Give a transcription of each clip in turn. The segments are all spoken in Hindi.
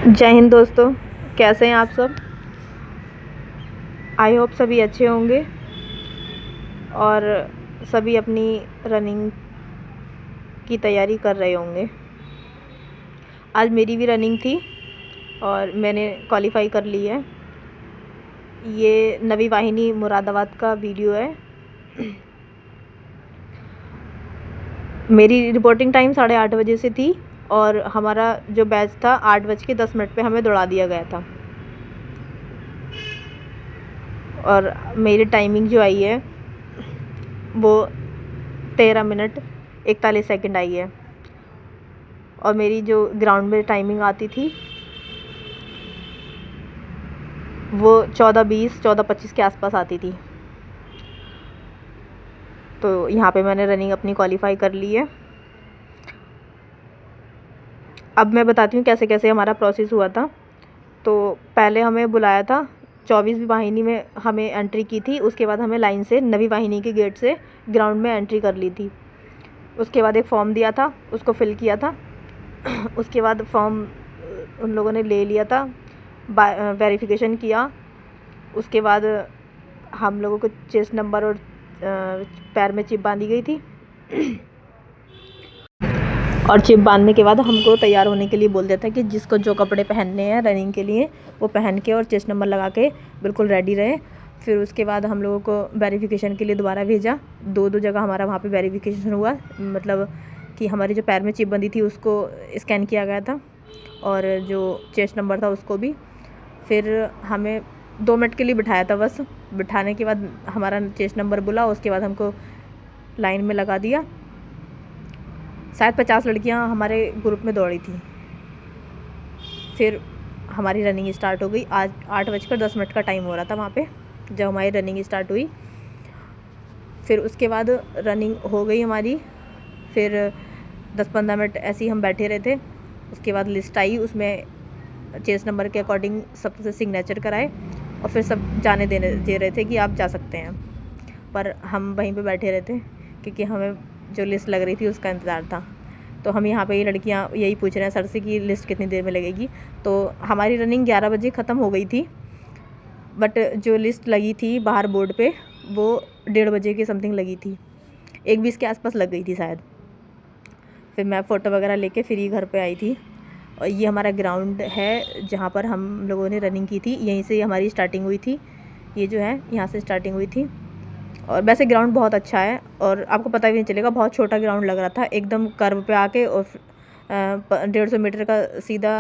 जय हिंद दोस्तों। कैसे हैं आप सब? आई होप सभी अच्छे होंगे और सभी अपनी रनिंग की तैयारी कर रहे होंगे। आज मेरी भी रनिंग थी और मैंने क्वालिफाई कर ली है। ये नवी वाहिनी मुरादाबाद का वीडियो है। मेरी रिपोर्टिंग टाइम 8:30 बजे से थी और हमारा जो बैच था 8:10 पे हमें दौड़ा दिया गया था। और मेरी टाइमिंग जो आई है वो 13 मिनट 41 सेकंड आई है। और मेरी जो ग्राउंड में टाइमिंग आती थी वो 14:20 14:25 के आसपास आती थी। तो यहाँ पे मैंने रनिंग अपनी क्वालिफाई कर ली है। अब मैं बताती हूँ कैसे कैसे हमारा प्रोसेस हुआ था। तो पहले हमें बुलाया था, 24वीं वाहिनी में हमें एंट्री की थी। उसके बाद हमें लाइन से नवी वाहिनी के गेट से ग्राउंड में एंट्री कर ली थी। उसके बाद एक फॉर्म दिया था, उसको फिल किया था। उसके बाद फॉर्म उन लोगों ने ले लिया था, वेरिफिकेशन किया। उसके बाद हम लोगों को चेस्ट नंबर और पैर में चिप बांधी गई थी। और चिप बांधने के बाद हमको तैयार होने के लिए बोल दिया था कि जिसको जो कपड़े पहनने हैं रनिंग के लिए वो पहन के और चेस्ट नंबर लगा के बिल्कुल रेडी रहे। फिर उसके बाद हम लोगों को वेरिफिकेशन के लिए दोबारा भेजा। दो जगह हमारा वहाँ पे वेरिफिकेशन हुआ, मतलब कि हमारी जो पैर में चिप बंधी थी उसको स्कैन किया गया था और जो चेस्ट नंबर था उसको भी। फिर हमें 2 मिनट के लिए बिठाया था बस। बिठाने के बाद हमारा चेस्ट नंबर बोला, उसके बाद हमको लाइन में लगा दिया। शायद 50 लड़कियां हमारे ग्रुप में दौड़ी थी। फिर हमारी रनिंग स्टार्ट हो गई। आज 8:10 का टाइम हो रहा था वहाँ पे जब हमारी रनिंग स्टार्ट हुई। फिर उसके बाद रनिंग हो गई हमारी। फिर 10-15 मिनट ऐसे ही हम बैठे रहे थे। उसके बाद लिस्ट आई, उसमें चेस्ट नंबर के अकॉर्डिंग सबसे सिग्नेचर कराए और फिर सब जाने दे रहे थे कि आप जा सकते हैं। पर हम वहीं पे बैठे रहे थे क्योंकि हमें जो लिस्ट लग रही थी उसका इंतज़ार था। तो हम यहाँ पे ये लड़कियाँ यही पूछ रहे हैं सर से कि लिस्ट कितनी देर में लगेगी। तो हमारी रनिंग 11 बजे ख़त्म हो गई थी, बट जो लिस्ट लगी थी बाहर बोर्ड पे वो 1:30 बजे के समथिंग लगी थी, 1:20 के आसपास लग गई थी शायद। फिर मैं फ़ोटो वगैरह लेके फिर ही घर पे आई थी। और ये हमारा ग्राउंड है जहाँ पर हम लोगों ने रनिंग की थी। यहीं से हमारी स्टार्टिंग हुई थी। ये जो है यहाँ से स्टार्टिंग हुई थी। और वैसे ग्राउंड बहुत अच्छा है और आपको पता भी नहीं चलेगा, बहुत छोटा ग्राउंड लग रहा था एकदम कर्व पे आके। और 150 मीटर का सीधा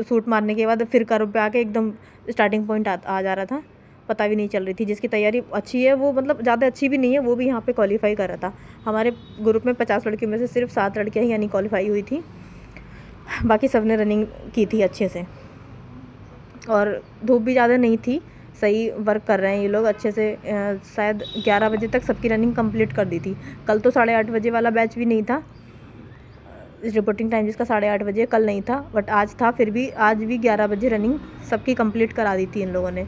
शूट मारने के बाद फिर कर्व पे आके एकदम स्टार्टिंग पॉइंट आ जा रहा था, पता भी नहीं चल रही थी। जिसकी तैयारी अच्छी है वो, मतलब ज़्यादा अच्छी भी नहीं है, वो भी यहाँ पे क्वालिफाई कर रहा था। हमारे ग्रुप में 50 लड़कियों में से सिर्फ 7 लड़कियाँ ही यानी क्वालिफाई हुई थी, बाकी सब ने रनिंग की थी अच्छे से। और धूप भी ज़्यादा नहीं थी, सही वर्क कर रहे हैं ये लोग अच्छे से। शायद 11 बजे तक सबकी रनिंग कंप्लीट कर दी थी। कल तो 8:30 बजे वाला बैच भी नहीं था, रिपोर्टिंग टाइम जिसका 8:30 बजे कल नहीं था, बट आज था। फिर भी आज भी 11 बजे रनिंग सबकी कंप्लीट करा दी थी इन लोगों ने।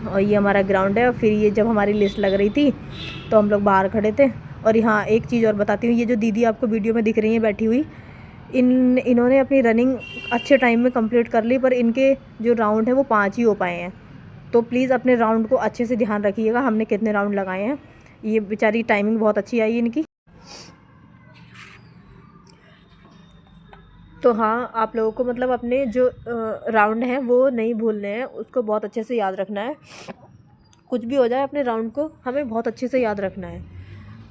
और ये हमारा ग्राउंड है। और फिर ये जब हमारी लिस्ट लग रही थी तो हम लोग बाहर खड़े थे। और यहाँ एक चीज़ और बताती हूँ, ये जो दीदी आपको वीडियो में दिख रही है बैठी हुई, इन्होंने अपनी रनिंग अच्छे टाइम में कंप्लीट कर ली, पर इनके जो राउंड है वो 5 ही हो पाए हैं। तो प्लीज़ अपने राउंड को अच्छे से ध्यान रखिएगा, हमने कितने राउंड लगाए हैं। ये बेचारी टाइमिंग बहुत अच्छी आई इनकी। तो हाँ, आप लोगों को मतलब अपने जो राउंड हैं वो नहीं भूलने हैं, उसको बहुत अच्छे से याद रखना है। कुछ भी हो जाए अपने राउंड को हमें बहुत अच्छे से याद रखना है।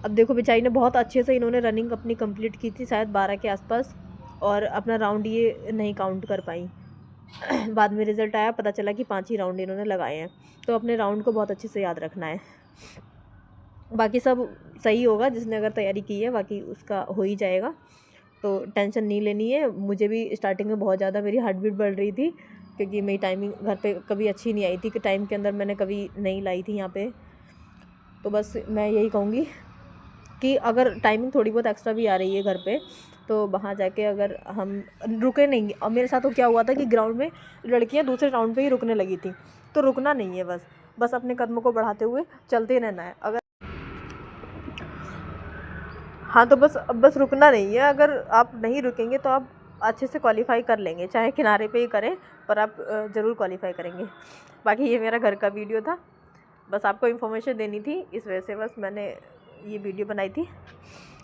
अब देखो बेचारी ने बहुत अच्छे से इन्होंने रनिंग अपनी कंप्लीट की थी शायद 12 के आसपास, और अपना राउंड ये नहीं काउंट कर पाई। बाद में रिज़ल्ट आया, पता चला कि 5 ही राउंड इन्होंने लगाए हैं। तो अपने राउंड को बहुत अच्छे से याद रखना है। बाकी सब सही होगा, जिसने अगर तैयारी की है बाकी उसका हो ही जाएगा। तो टेंशन नहीं लेनी है। मुझे भी स्टार्टिंग में बहुत ज़्यादा मेरी हार्ट बीट बढ़ रही थी क्योंकि मेरी टाइमिंग घर पे कभी अच्छी नहीं आई थी कि टाइम के अंदर मैंने कभी नहीं लाई थी यहाँ पे। तो बस मैं यही कहूँगी कि अगर टाइमिंग थोड़ी बहुत एक्स्ट्रा भी आ रही है घर पे तो वहाँ जाके अगर हम रुके नहीं। और मेरे साथ तो क्या हुआ था कि ग्राउंड में लड़कियाँ दूसरे राउंड पे ही रुकने लगी थी। तो रुकना नहीं है, बस अपने कदमों को बढ़ाते हुए चलते रहना है। अगर हाँ, तो बस रुकना नहीं है। अगर आप नहीं रुकेंगे तो आप अच्छे से क्वालिफ़ाई कर लेंगे, चाहे किनारे पे ही करें पर आप ज़रूर क्वालिफ़ाई करेंगे। बाकी ये मेरा घर का वीडियो था, बस आपको इन्फॉर्मेशन देनी थी, इस वजह से बस मैंने ये वीडियो बनाई थी।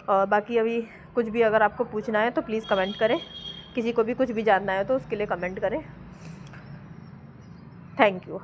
और बाकी अभी कुछ भी अगर आपको पूछना है तो प्लीज़ कमेंट करें, किसी को भी कुछ भी जानना है तो उसके लिए कमेंट करें। Thank you.